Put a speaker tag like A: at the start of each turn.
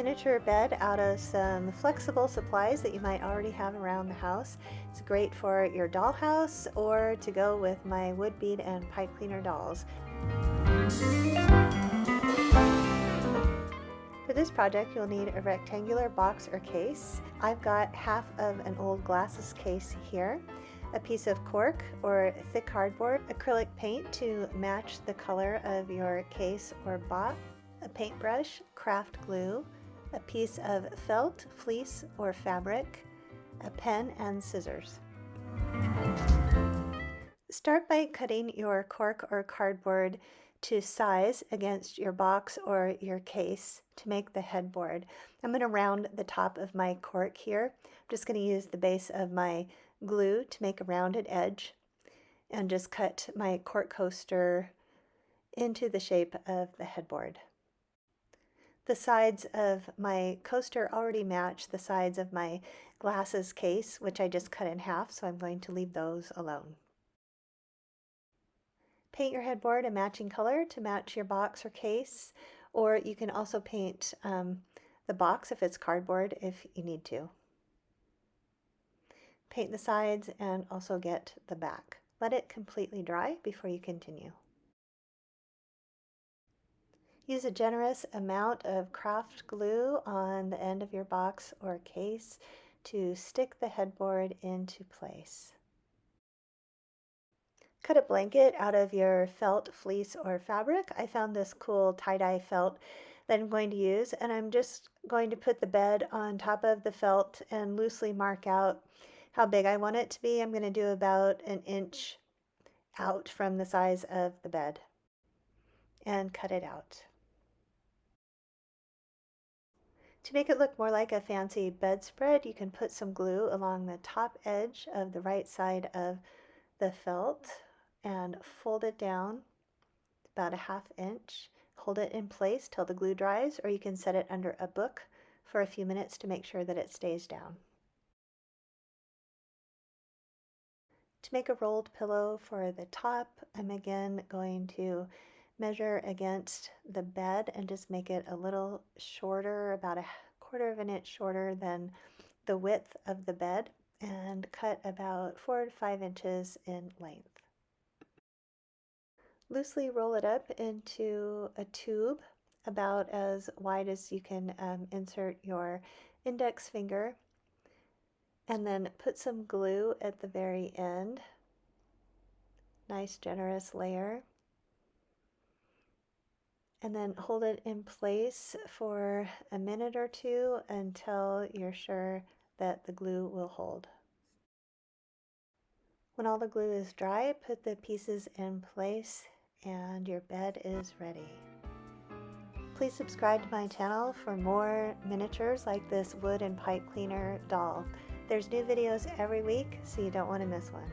A: miniature bed out of some flexible supplies that you might already have around the house. It's great for your dollhouse or to go with my wood bead and pipe cleaner dolls. For this project, you'll need a rectangular box or case. I've got half of an old glasses case here, a piece of cork or thick cardboard, acrylic paint to match the color of your case or box, a paintbrush, craft glue, a piece of felt, fleece, or fabric, a pen, and scissors. Start by cutting your cork or cardboard to size against your box or your case to make the headboard. I'm going to round the top of my cork here. I'm just going to use the base of my glue to make a rounded edge and just cut my cork coaster into the shape of the headboard. The sides of my coaster already match the sides of my glasses case, which I just cut in half, so I'm going to leave those alone. Paint your headboard a matching color to match your box or case, or you can also paint the box if it's cardboard if you need to. Paint the sides and also get the back. Let it completely dry before you continue. Use a generous amount of craft glue on the end of your box or case to stick the headboard into place. Cut a blanket out of your felt, fleece, or fabric. I found this cool tie-dye felt that I'm going to use, and I'm just going to put the bed on top of the felt and loosely mark out how big I want it to be. I'm going to do about an inch out from the size of the bed and cut it out. To make it look more like a fancy bedspread, you can put some glue along the top edge of the right side of the felt and fold it down about a ½ inch. Hold it in place till the glue dries, or you can set it under a book for a few minutes to make sure that it stays down. To make a rolled pillow for the top, I'm again going to measure against the bed and just make it a little shorter, about a ½ inch shorter than the width of the bed, and cut about 4 to 5 inches in length. Loosely roll it up into a tube about as wide as you can insert your index finger, and then put some glue at the very end. Nice generous layer. And then hold it in place for a minute or two until you're sure that the glue will hold. When all the glue is dry, put the pieces in place and your bed is ready. Please subscribe to my channel for more miniatures like this wood and pipe cleaner doll. There's new videos every week, so you don't want to miss one.